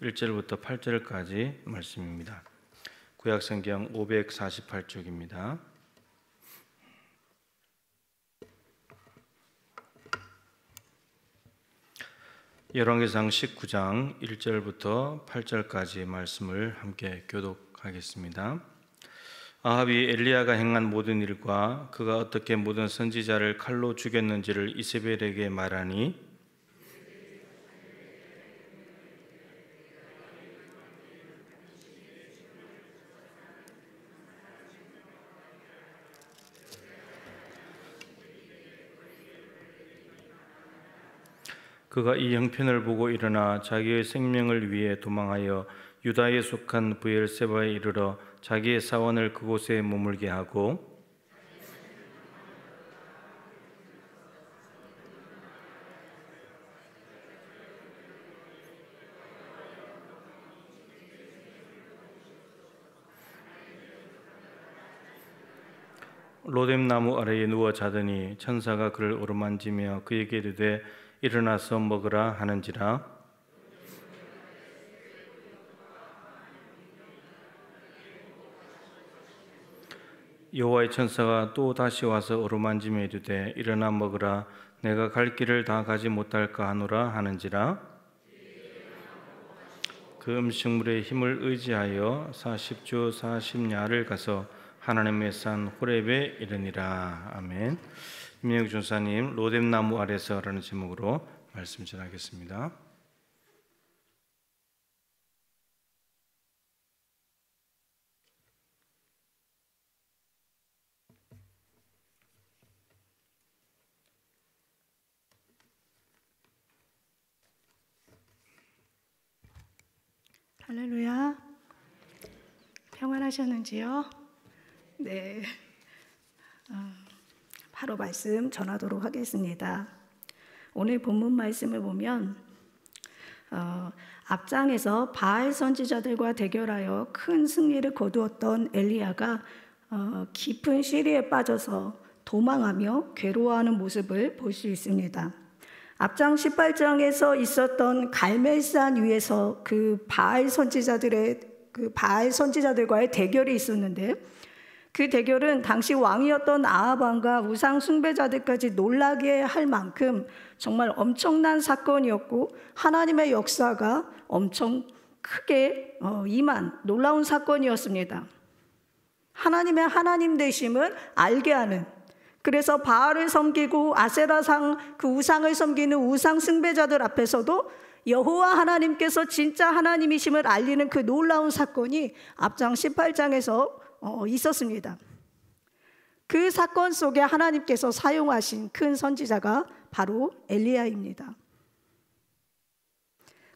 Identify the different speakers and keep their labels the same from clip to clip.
Speaker 1: 1절부터 8절까지 말씀입니다. 구약성경 548쪽입니다. 열왕기상 19장 1절부터 8절까지 말씀을 함께 교독하겠습니다. 아합이 엘리야가 행한 모든 일과 그가 어떻게 모든 선지자를 칼로 죽였는지를 이세벨에게 말하니 그가 이 형편을 보고 일어나 자기의 생명을 위해 도망하여 유다에 속한 브엘세바에 이르러 자기의 사원을 그곳에 머물게 하고 로뎀나무 아래에 누워 자더니 천사가 그를 어루만지며 그에게 이르되 일어나서 먹으라 하는지라. 여호와의 천사가 또 다시 와서 어루만지며 이르되 일어나 먹으라 내가 갈 길을 다 가지 못할까 하노라 하는지라. 그 음식물의 힘을 의지하여 40주 40야를 가서 하나님의 산 호렙에 이르니라. 아멘. 김영혁 전사님 로뎀나무 아래서라는 제목으로 말씀 전하겠습니다.
Speaker 2: 할렐루야. 평안하셨는지요? 네. 바로 말씀 전하도록 하겠습니다. 오늘 본문 말씀을 보면 앞장에서 바알 선지자들과 대결하여 큰 승리를 거두었던 엘리야가 깊은 시리에 빠져서 도망하며 괴로워하는 모습을 볼 수 있습니다. 앞장 18장에서 있었던 갈멜산 위에서 그 바알 선지자들과의 대결이 있었는데 그 대결은 당시 왕이었던 아합 왕과 우상 숭배자들까지 놀라게 할 만큼 정말 엄청난 사건이었고 하나님의 역사가 엄청 크게 임한 놀라운 사건이었습니다. 하나님의 하나님 되심을 알게 하는, 그래서 바알을 섬기고 아세라상 그 우상을 섬기는 우상 숭배자들 앞에서도 여호와 하나님께서 진짜 하나님이심을 알리는 그 놀라운 사건이 앞장 18장에서 있었습니다. 그 사건 속에 하나님께서 사용하신 큰 선지자가 바로 엘리야입니다.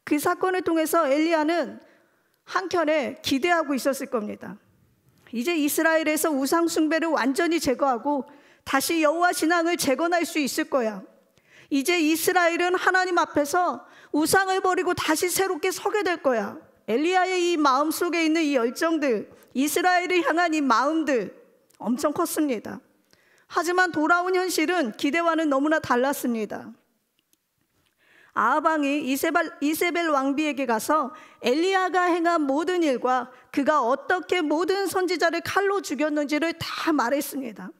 Speaker 2: 그 사건을 통해서 엘리야는 한켠에 기대하고 있었을 겁니다. 이제 이스라엘에서 우상 숭배를 완전히 제거하고 다시 여호와 신앙을 재건할 수 있을 거야. 이제 이스라엘은 하나님 앞에서 우상을 버리고 다시 새롭게 서게 될 거야. 엘리야의 이 마음 속에 있는 이 열정들, 이스라엘을 향한 이 마음들 엄청 컸습니다. 하지만 돌아온 현실은 기대와는 너무나 달랐습니다. 아합 왕이 이세벨 왕비에게 가서 엘리야가 행한 모든 일과 그가 어떻게 모든 선지자를 칼로 죽였는지를 다 말했습니다.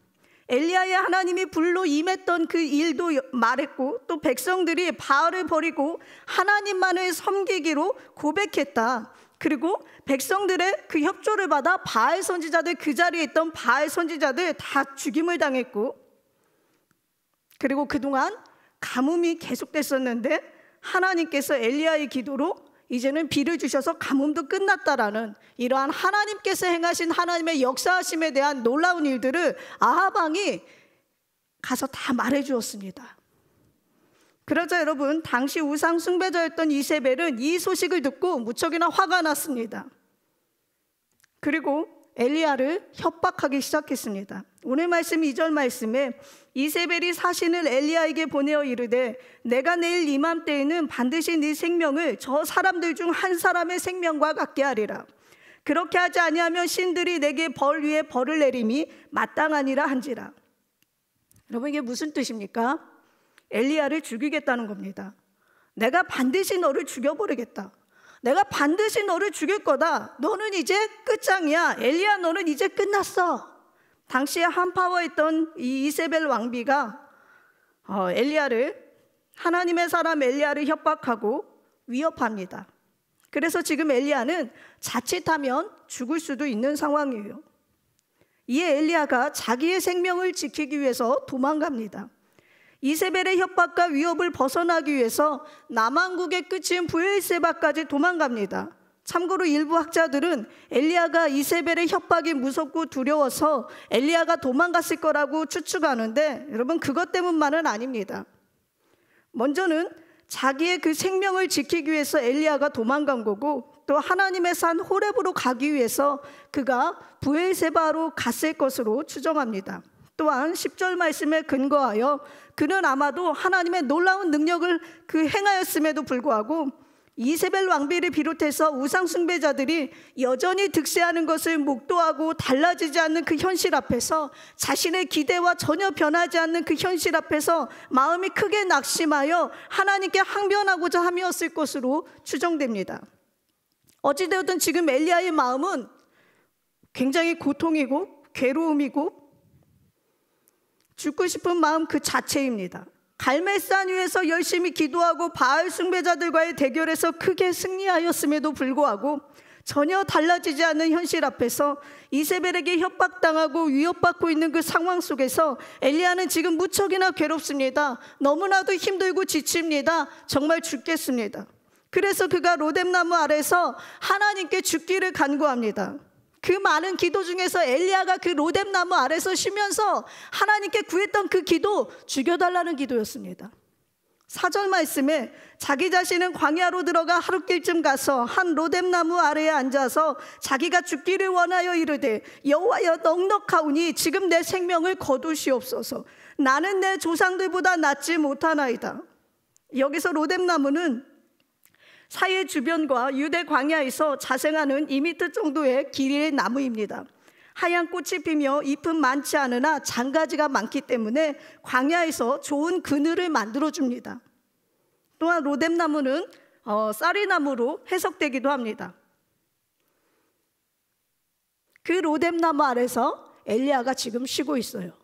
Speaker 2: 엘리야의 하나님이 불로 임했던 그 일도 말했고, 또 백성들이 바알을 버리고 하나님만을 섬기기로 고백했다. 그리고 백성들의 그 협조를 받아 바알 선지자들, 그 자리에 있던 바알 선지자들 다 죽임을 당했고, 그리고 그동안 가뭄이 계속됐었는데 하나님께서 엘리야의 기도로 이제는 비를 주셔서 가뭄도 끝났다라는 이러한 하나님께서 행하신 하나님의 역사하심에 대한 놀라운 일들을 아합 왕이 가서 다 말해주었습니다. 그러자 여러분, 당시 우상 숭배자였던 이세벨은 이 소식을 듣고 무척이나 화가 났습니다. 그리고 엘리야를 협박하기 시작했습니다. 오늘 말씀 2절 말씀에 이세벨이 사신을 엘리야에게 보내어 이르되 내가 내일 이맘때에는 반드시 네 생명을 저 사람들 중 한 사람의 생명과 같게 하리라. 그렇게 하지 아니하면 신들이 내게 벌 위에 벌을 내림이 마땅하니라 한지라. 여러분, 이게 무슨 뜻입니까? 엘리야를 죽이겠다는 겁니다. 내가 반드시 너를 죽여버리겠다. 내가 반드시 너를 죽일 거다. 너는 이제 끝장이야. 엘리야, 너는 이제 끝났어. 당시에 한파워했던 이 이세벨 왕비가 하나님의 사람 엘리야를 협박하고 위협합니다. 그래서 지금 엘리야는 자칫하면 죽을 수도 있는 상황이에요. 이에 엘리야가 자기의 생명을 지키기 위해서 도망갑니다. 이세벨의 협박과 위협을 벗어나기 위해서 남왕국의 끝인 브엘세바까지 도망갑니다. 참고로 일부 학자들은 엘리야가 이세벨의 협박이 무섭고 두려워서 엘리야가 도망갔을 거라고 추측하는데, 여러분, 그것 때문만은 아닙니다. 먼저는 자기의 그 생명을 지키기 위해서 엘리야가 도망간 거고, 또 하나님의 산 호렙으로 가기 위해서 그가 브엘세바로 갔을 것으로 추정합니다. 또한 10절 말씀에 근거하여 그는 아마도 하나님의 놀라운 능력을 행하였음에도 불구하고 이세벨 왕비를 비롯해서 우상 숭배자들이 여전히 득세하는 것을 목도하고 달라지지 않는 그 현실 앞에서, 자신의 기대와 전혀 변하지 않는 그 현실 앞에서 마음이 크게 낙심하여 하나님께 항변하고자 함이었을 것으로 추정됩니다. 어찌되었든 지금 엘리야의 마음은 굉장히 고통이고 괴로움이고 죽고 싶은 마음 그 자체입니다. 갈멜산 위에서 열심히 기도하고 바알 숭배자들과의 대결에서 크게 승리하였음에도 불구하고 전혀 달라지지 않는 현실 앞에서 이세벨에게 협박당하고 위협받고 있는 그 상황 속에서 엘리야는 지금 무척이나 괴롭습니다. 너무나도 힘들고 지칩니다. 정말 죽겠습니다. 그래서 그가 로뎀나무 아래서 하나님께 죽기를 간구합니다. 그 많은 기도 중에서 엘리야가 그 로뎀나무 아래서 쉬면서 하나님께 구했던 그 기도, 죽여달라는 기도였습니다. 4절 말씀에 자기 자신은 광야로 들어가 하룻길쯤 가서 한 로뎀나무 아래에 앉아서 자기가 죽기를 원하여 이르되, 여호와여, 넉넉하오니 지금 내 생명을 거두시옵소서. 나는 내 조상들보다 낫지 못하나이다. 여기서 로뎀나무는 사해 주변과 유대 광야에서 자생하는 2m 정도의 길이의 나무입니다. 하얀 꽃이 피며 잎은 많지 않으나 장가지가 많기 때문에 광야에서 좋은 그늘을 만들어줍니다. 또한 로뎀나무는 쌀이나무로 해석되기도 합니다. 그 로뎀나무 아래서 엘리야가 지금 쉬고 있어요.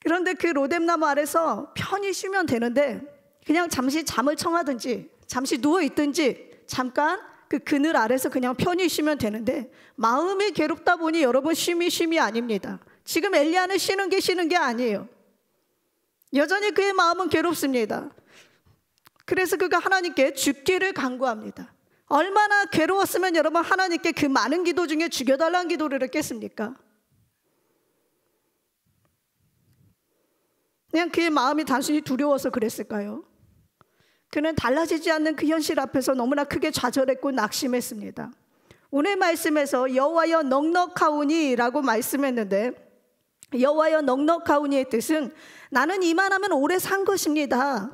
Speaker 2: 그런데 그 로뎀나무 아래서 편히 쉬면 되는데 그냥 잠시 잠을 청하든지 잠시 누워있든지 잠깐 그 그늘 아래서 그냥 편히 쉬면 되는데, 마음이 괴롭다 보니 여러분, 쉼이 아닙니다. 지금 엘리야는 쉬는 게 아니에요. 여전히 그의 마음은 괴롭습니다. 그래서 그가 하나님께 죽기를 간구합니다. 얼마나 괴로웠으면 여러분, 하나님께 그 많은 기도 중에 죽여달라는 기도를 했겠습니까? 그냥 그의 마음이 단순히 두려워서 그랬을까요? 그는 달라지지 않는 그 현실 앞에서 너무나 크게 좌절했고 낙심했습니다. 오늘 말씀에서 여호와여 넉넉하오니 라고 말씀했는데, 여호와여 넉넉하오니의 뜻은 나는 이만하면 오래 산 것입니다,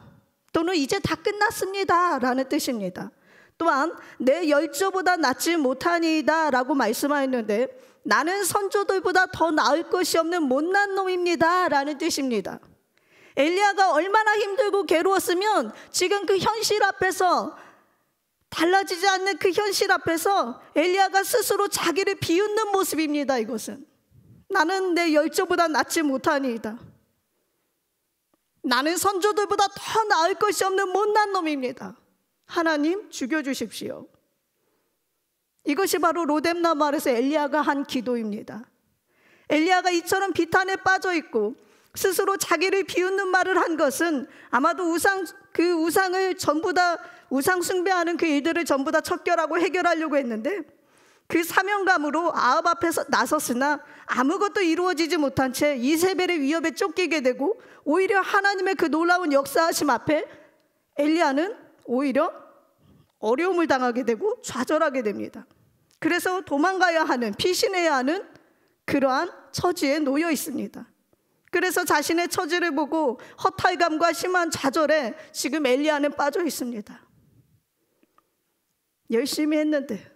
Speaker 2: 또는 이제 다 끝났습니다 라는 뜻입니다. 또한 내 열조보다 낫지 못하니이다 라고 말씀하였는데, 나는 선조들보다 더 나을 것이 없는 못난 놈입니다 라는 뜻입니다. 엘리야가 얼마나 힘들고 괴로웠으면 지금 그 현실 앞에서, 달라지지 않는 그 현실 앞에서 엘리야가 스스로 자기를 비웃는 모습입니다. 이것은 나는 내 열조보다 낫지 못하니이다. 나는 선조들보다 더 나을 것이 없는 못난 놈입니다. 하나님, 죽여주십시오. 이것이 바로 로뎀나무 아래서 엘리야가 한 기도입니다. 엘리야가 이처럼 비탄에 빠져 있고 스스로 자기를 비웃는 말을 한 것은 아마도 우상을 전부 다, 우상 숭배하는 그 일들을 전부 다 척결하고 해결하려고 했는데, 그 사명감으로 아합 앞에서 나섰으나 아무것도 이루어지지 못한 채 이세벨의 위협에 쫓기게 되고, 오히려 하나님의 그 놀라운 역사하심 앞에 엘리야는 오히려 어려움을 당하게 되고 좌절하게 됩니다. 그래서 도망가야 하는, 피신해야 하는 그러한 처지에 놓여 있습니다. 그래서 자신의 처지를 보고 허탈감과 심한 좌절에 지금 엘리야는 빠져 있습니다. 열심히 했는데,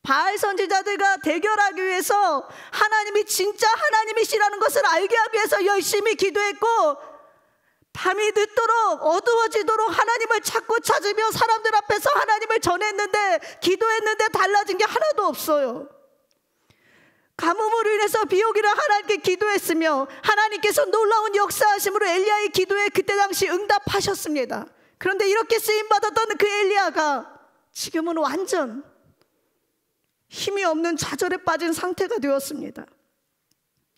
Speaker 2: 바알 선지자들과 대결하기 위해서 하나님이 진짜 하나님이시라는 것을 알게 하기 위해서 열심히 기도했고, 밤이 늦도록 어두워지도록 하나님을 찾고 찾으며 사람들 앞에서 하나님을 전했는데, 기도했는데 달라진 게 하나도 없어요. 가뭄으로 인해서 비 오기를 하나님께 기도했으며 하나님께서 놀라운 역사하심으로 엘리야의 기도에 그때 당시 응답하셨습니다. 그런데 이렇게 쓰임받았던 그 엘리야가 지금은 완전 힘이 없는 좌절에 빠진 상태가 되었습니다.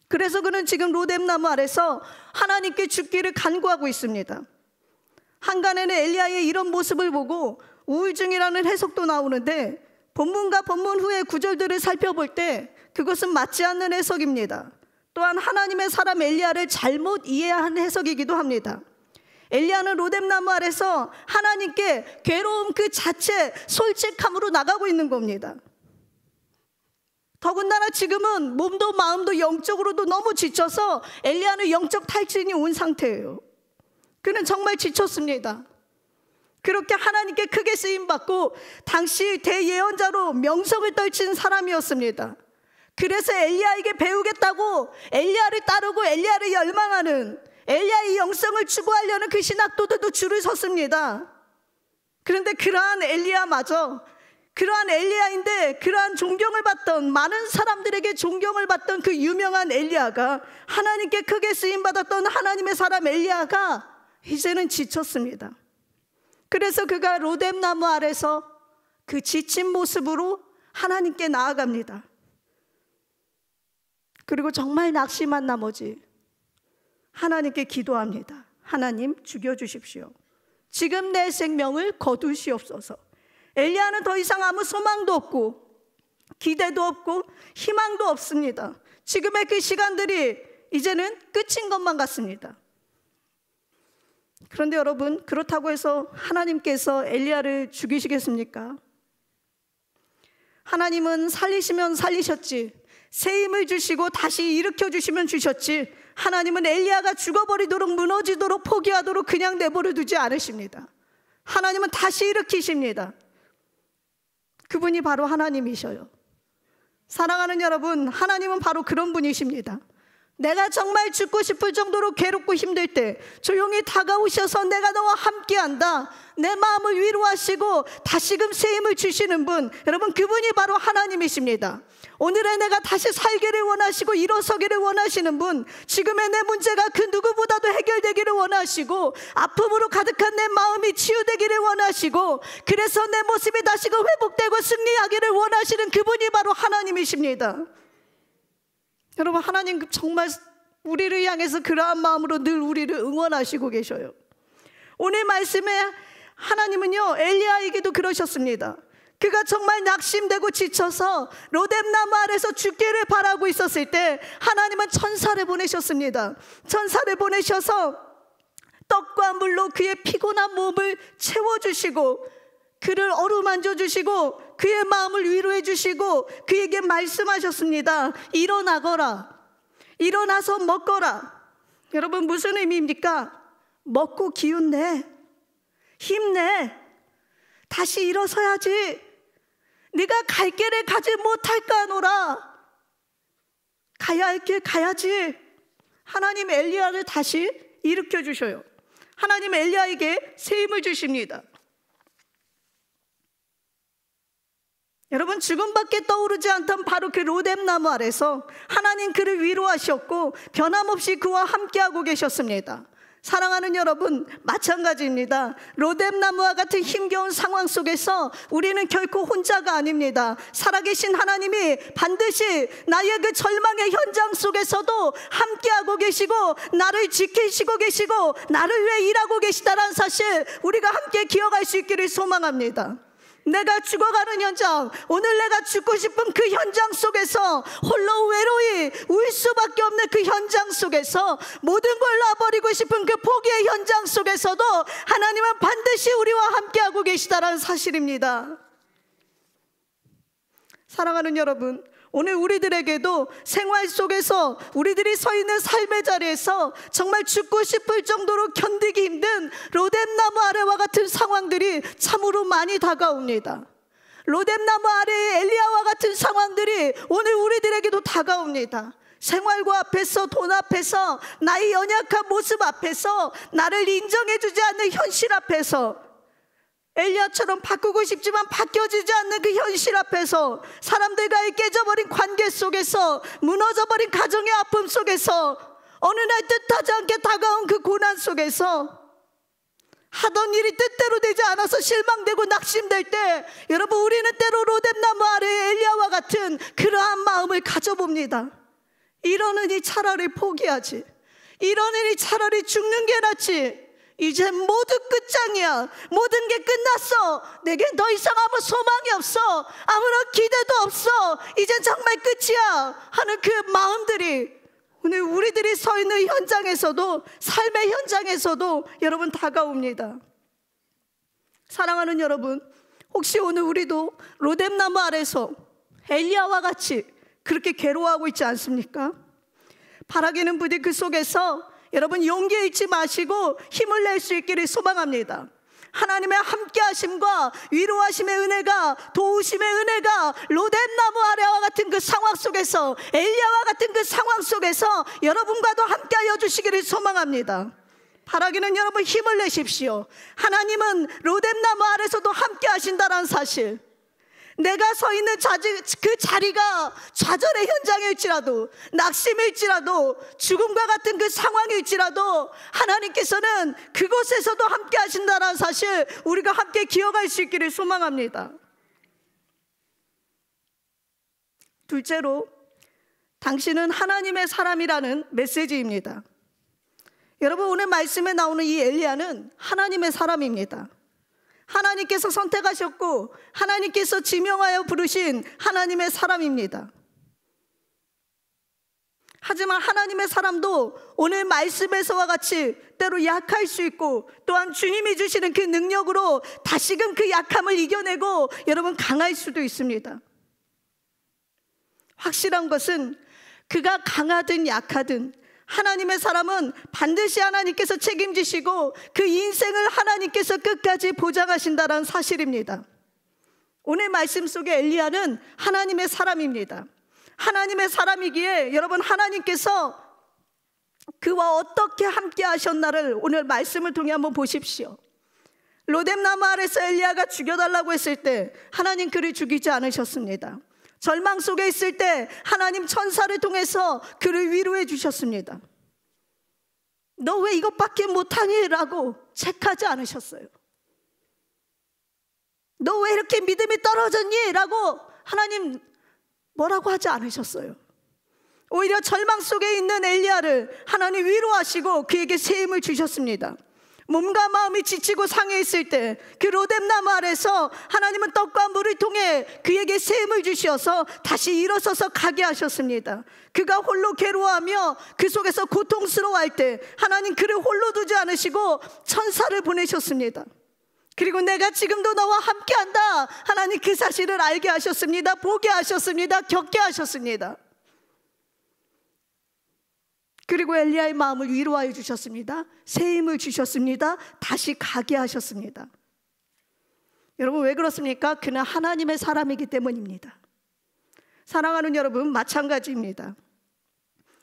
Speaker 2: 그래서 그는 지금 로뎀나무 아래서 하나님께 죽기를 간구하고 있습니다. 한간에는 엘리야의 이런 모습을 보고 우울증이라는 해석도 나오는데, 본문과 본문 후의 구절들을 살펴볼 때 그것은 맞지 않는 해석입니다. 또한 하나님의 사람 엘리야를 잘못 이해한 해석이기도 합니다. 엘리야는 로뎀나무 아래서 하나님께 괴로움 그 자체 솔직함으로 나가고 있는 겁니다. 더군다나 지금은 몸도 마음도 영적으로도 너무 지쳐서 엘리야는 영적 탈진이 온 상태예요. 그는 정말 지쳤습니다. 그렇게 하나님께 크게 쓰임받고 당시 대예언자로 명성을 떨친 사람이었습니다. 그래서 엘리야에게 배우겠다고 엘리야를 따르고 엘리야를 열망하는, 엘리야의 영성을 추구하려는 그 신학도들도 줄을 섰습니다. 그런데 그러한 엘리야마저, 그러한 엘리야인데 그러한 존경을 받던, 많은 사람들에게 존경을 받던 그 유명한 엘리야가, 하나님께 크게 쓰임받았던 하나님의 사람 엘리야가 이제는 지쳤습니다. 그래서 그가 로뎀나무 아래서 그 지친 모습으로 하나님께 나아갑니다. 그리고 정말 낙심한 나머지 하나님께 기도합니다. 하나님, 죽여주십시오. 지금 내 생명을 거두시옵소서. 엘리야는 더 이상 아무 소망도 없고 기대도 없고 희망도 없습니다. 지금의 그 시간들이 이제는 끝인 것만 같습니다. 그런데 여러분, 그렇다고 해서 하나님께서 엘리야를 죽이시겠습니까? 하나님은 살리시면 살리셨지, 새 힘을 주시고 다시 일으켜 주시면 주셨지, 하나님은 엘리야가 죽어버리도록, 무너지도록, 포기하도록 그냥 내버려 두지 않으십니다. 하나님은 다시 일으키십니다. 그분이 바로 하나님이셔요. 사랑하는 여러분, 하나님은 바로 그런 분이십니다. 내가 정말 죽고 싶을 정도로 괴롭고 힘들 때 조용히 다가오셔서 내가 너와 함께한다, 내 마음을 위로하시고 다시금 새 힘을 주시는 분, 여러분, 그분이 바로 하나님이십니다. 오늘의 내가 다시 살기를 원하시고 일어서기를 원하시는 분, 지금의 내 문제가 그 누구보다도 해결되기를 원하시고 아픔으로 가득한 내 마음이 치유되기를 원하시고, 그래서 내 모습이 다시금 회복되고 승리하기를 원하시는 그분이 바로 하나님이십니다. 여러분, 하나님 정말 우리를 향해서 그러한 마음으로 늘 우리를 응원하시고 계셔요. 오늘 말씀에 하나님은요, 엘리야에게도 그러셨습니다. 그가 정말 낙심되고 지쳐서 로뎀나무 아래서 죽기를 바라고 있었을 때 하나님은 천사를 보내셨습니다. 천사를 보내셔서 떡과 물로 그의 피곤한 몸을 채워주시고 그를 어루만져 주시고 그의 마음을 위로해 주시고 그에게 말씀하셨습니다. 일어나거라, 일어나서 먹거라. 여러분, 무슨 의미입니까? 먹고 기운내, 힘내, 다시 일어서야지. 네가 갈 길을 가지 못할까 하노라. 가야 할 길 가야지. 하나님 엘리야를 다시 일으켜 주셔요. 하나님 엘리야에게 새 힘을 주십니다. 여러분, 죽음밖에 떠오르지 않던 바로 그 로뎀나무 아래서 하나님 그를 위로하셨고 변함없이 그와 함께하고 계셨습니다. 사랑하는 여러분, 마찬가지입니다. 로뎀나무와 같은 힘겨운 상황 속에서 우리는 결코 혼자가 아닙니다. 살아계신 하나님이 반드시 나의 그 절망의 현장 속에서도 함께하고 계시고 나를 지키시고 계시고 나를 위해 일하고 계시다는 사실, 우리가 함께 기억할 수 있기를 소망합니다. 내가 죽어가는 현장, 오늘 내가 죽고 싶은 그 현장 속에서 홀로 외로이 울 수밖에 없는 그 현장 속에서, 모든 걸 놔버리고 싶은 그 포기의 현장 속에서도 하나님은 반드시 우리와 함께하고 계시다라는 사실입니다. 사랑하는 여러분, 오늘 우리들에게도 생활 속에서 우리들이 서 있는 삶의 자리에서 정말 죽고 싶을 정도로 견디기 힘든 로뎀나무 아래와 같은 상황들이 참으로 많이 다가옵니다. 로뎀나무 아래의 엘리야와 같은 상황들이 오늘 우리들에게도 다가옵니다. 생활과 앞에서, 돈 앞에서, 나의 연약한 모습 앞에서, 나를 인정해주지 않는 현실 앞에서, 엘리야처럼 바꾸고 싶지만 바뀌어지지 않는 그 현실 앞에서, 사람들과의 깨져버린 관계 속에서, 무너져버린 가정의 아픔 속에서, 어느 날 뜻하지 않게 다가온 그 고난 속에서 하던 일이 뜻대로 되지 않아서 실망되고 낙심될 때, 여러분, 우리는 때로 로뎀나무 아래의 엘리야와 같은 그러한 마음을 가져봅니다. 이러느니 차라리 포기하지, 이러느니 차라리 죽는 게 낫지, 이제 모두 끝장이야, 모든 게 끝났어, 내겐 더 이상 아무 소망이 없어, 아무런 기대도 없어, 이젠 정말 끝이야 하는 그 마음들이 오늘 우리들이 서 있는 현장에서도, 삶의 현장에서도 여러분 다가옵니다. 사랑하는 여러분, 혹시 오늘 우리도 로뎀나무 아래서 엘리야와 같이 그렇게 괴로워하고 있지 않습니까? 바라기는 부디 그 속에서 여러분 용기 잃지 마시고 힘을 낼 수 있기를 소망합니다. 하나님의 함께하심과 위로하심의 은혜가, 도우심의 은혜가 로뎀나무 아래와 같은 그 상황 속에서, 엘리야와 같은 그 상황 속에서 여러분과도 함께하여 주시기를 소망합니다. 바라기는 여러분 힘을 내십시오. 하나님은 로뎀나무 아래서도 함께하신다는 사실, 내가 서 있는 그 자리가 좌절의 현장일지라도, 낙심일지라도, 죽음과 같은 그 상황일지라도 하나님께서는 그곳에서도 함께 하신다는 사실, 우리가 함께 기억할 수 있기를 소망합니다. 둘째로, 당신은 하나님의 사람이라는 메시지입니다. 여러분, 오늘 말씀에 나오는 이 엘리야는 하나님의 사람입니다. 하나님께서 선택하셨고 하나님께서 지명하여 부르신 하나님의 사람입니다. 하지만 하나님의 사람도 오늘 말씀에서와 같이 때로 약할 수 있고, 또한 주님이 주시는 그 능력으로 다시금 그 약함을 이겨내고 여러분 강할 수도 있습니다. 확실한 것은 그가 강하든 약하든 하나님의 사람은 반드시 하나님께서 책임지시고 그 인생을 하나님께서 끝까지 보장하신다는 사실입니다. 오늘 말씀 속에 엘리야는 하나님의 사람입니다. 하나님의 사람이기에 여러분, 하나님께서 그와 어떻게 함께 하셨나를 오늘 말씀을 통해 한번 보십시오. 로뎀나무 아래서 엘리야가 죽여달라고 했을 때 하나님 그를 죽이지 않으셨습니다. 절망 속에 있을 때 하나님 천사를 통해서 그를 위로해 주셨습니다. 너 왜 이것밖에 못하니? 라고 책하지 않으셨어요. 너 왜 이렇게 믿음이 떨어졌니? 라고 하나님 뭐라고 하지 않으셨어요. 오히려 절망 속에 있는 엘리야를 하나님 위로하시고 그에게 새 힘을 주셨습니다. 몸과 마음이 지치고 상해 있을 때 그 로뎀나무 아래서 하나님은 떡과 물을 통해 그에게 새 힘을 주셔서 다시 일어서서 가게 하셨습니다. 그가 홀로 괴로워하며 그 속에서 고통스러워할 때 하나님 그를 홀로 두지 않으시고 천사를 보내셨습니다. 그리고 내가 지금도 너와 함께한다, 하나님 그 사실을 알게 하셨습니다. 보게 하셨습니다. 겪게 하셨습니다. 그리고 엘리야의 마음을 위로하여 주셨습니다. 새 힘을 주셨습니다. 다시 가게 하셨습니다. 여러분, 왜 그렇습니까? 그는 하나님의 사람이기 때문입니다. 사랑하는 여러분, 마찬가지입니다.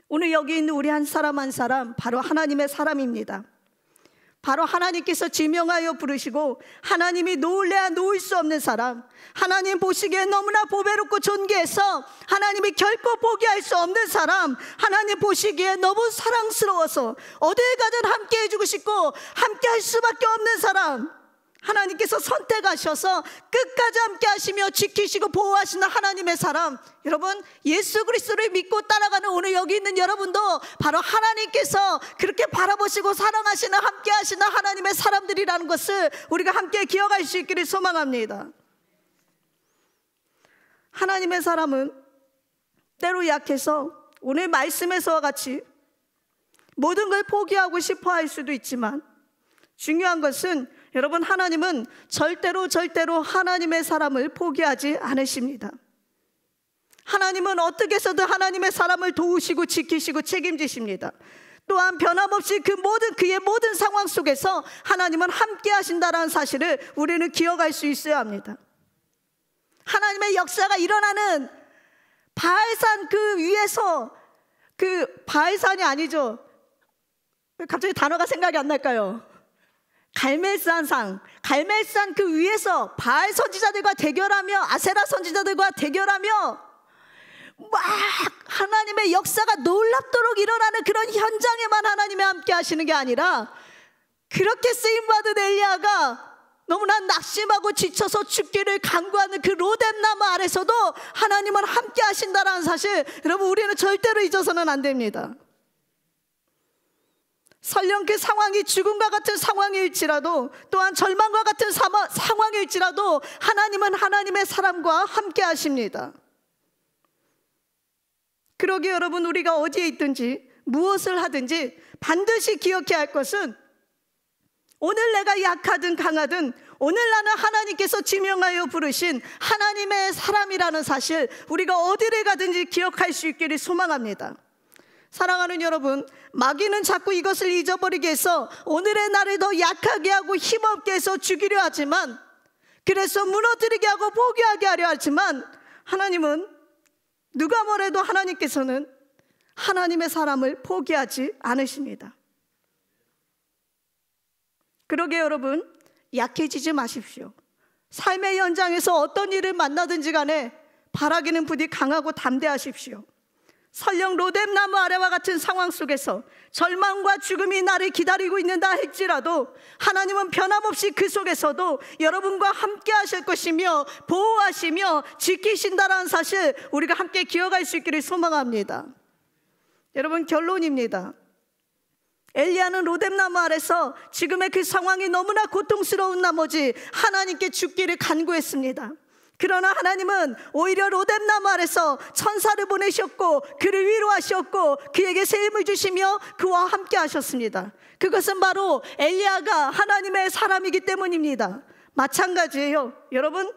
Speaker 2: 오늘 여기 있는 우리 한 사람 한 사람 바로 하나님의 사람입니다. 바로 하나님께서 지명하여 부르시고 하나님이 놓을래야 놓을 수 없는 사람, 하나님 보시기에 너무나 보배롭고 존귀해서 하나님이 결코 포기할 수 없는 사람, 하나님 보시기에 너무 사랑스러워서 어딜 가든 함께 해주고 싶고 함께 할 수밖에 없는 사람, 하나님께서 선택하셔서 끝까지 함께 하시며 지키시고 보호하시는 하나님의 사람, 여러분, 예수 그리스도를 믿고 따라가는 오늘 여기 있는 여러분도 바로 하나님께서 그렇게 바라보시고 사랑하시는, 함께 하시는 하나님의 사람들이라는 것을 우리가 함께 기억할 수 있기를 소망합니다. 하나님의 사람은 때로 약해서 오늘 말씀에서와 같이 모든 걸 포기하고 싶어 할 수도 있지만, 중요한 것은 여러분, 하나님은 절대로 하나님의 사람을 포기하지 않으십니다. 하나님은 어떻게 해서든 하나님의 사람을 도우시고 지키시고 책임지십니다. 또한 변함없이 그의 모든 상황 속에서 하나님은 함께 하신다는 사실을 우리는 기억할 수 있어야 합니다. 하나님의 역사가 일어나는 바알산 그 위에서 그 바알산이 아니죠. 왜 갑자기 단어가 생각이 안 날까요? 갈멜산 그 위에서 바알 선지자들과 대결하며 아세라 선지자들과 대결하며 막 하나님의 역사가 놀랍도록 일어나는 그런 현장에만 하나님이 함께 하시는 게 아니라, 그렇게 쓰임받은 엘리야가 너무나 낙심하고 지쳐서 죽기를 간구하는 그 로뎀나무 아래서도 하나님은 함께 하신다는 사실, 여러분 우리는 절대로 잊어서는 안 됩니다. 설령 그 상황이 죽음과 같은 상황일지라도, 또한 절망과 같은 상황일지라도 하나님은 하나님의 사람과 함께 하십니다. 그러기에 여러분, 우리가 어디에 있든지 무엇을 하든지 반드시 기억해야 할 것은, 오늘 내가 약하든 강하든 오늘 나는 하나님께서 지명하여 부르신 하나님의 사람이라는 사실, 우리가 어디를 가든지 기억할 수 있기를 소망합니다. 사랑하는 여러분, 마귀는 자꾸 이것을 잊어버리게 해서 오늘의 나를 더 약하게 하고 힘없게 해서 죽이려 하지만, 그래서 무너뜨리게 하고 포기하게 하려 하지만, 하나님은 누가 뭐래도 하나님께서는 하나님의 사람을 포기하지 않으십니다. 그러게 여러분, 약해지지 마십시오. 삶의 현장에서 어떤 일을 만나든지 간에 바라기는 부디 강하고 담대하십시오. 설령 로뎀나무 아래와 같은 상황 속에서 절망과 죽음이 나를 기다리고 있는다 할지라도 하나님은 변함없이 그 속에서도 여러분과 함께 하실 것이며 보호하시며 지키신다라는 사실, 우리가 함께 기억할 수 있기를 소망합니다. 여러분, 결론입니다. 엘리야는 로뎀나무 아래서 지금의 그 상황이 너무나 고통스러운 나머지 하나님께 죽기를 간구했습니다. 그러나 하나님은 오히려 로뎀나무 아래서 천사를 보내셨고 그를 위로하셨고 그에게 새 힘을 주시며 그와 함께 하셨습니다. 그것은 바로 엘리야가 하나님의 사람이기 때문입니다. 마찬가지예요. 여러분,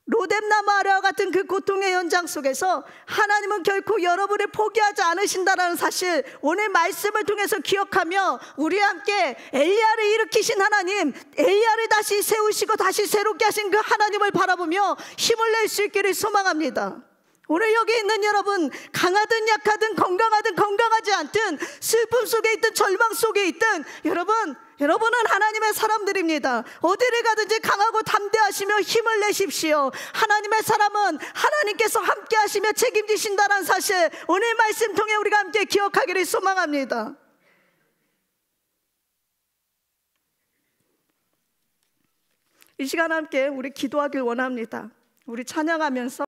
Speaker 2: 로뎀나무 아래와 같은 그 고통의 현장 속에서 하나님은 결코 여러분을 포기하지 않으신다는 사실, 오늘 말씀을 통해서 기억하며 우리와 함께 엘리야를 일으키신 하나님, 엘리야를 다시 세우시고 다시 새롭게 하신 그 하나님을 바라보며 힘을 낼 수 있기를 소망합니다. 오늘 여기 있는 여러분, 강하든 약하든 건강하든 건강하지 않든 슬픔 속에 있든 절망 속에 있든 여러분은 하나님의 사람들입니다. 어디를 가든지 강하고 담대하시며 힘을 내십시오. 하나님의 사람은 하나님께서 함께 하시며 책임지신다는 사실, 오늘 말씀 통해 우리가 함께 기억하기를 소망합니다. 이 시간 함께 우리 기도하길 원합니다. 우리 찬양하면서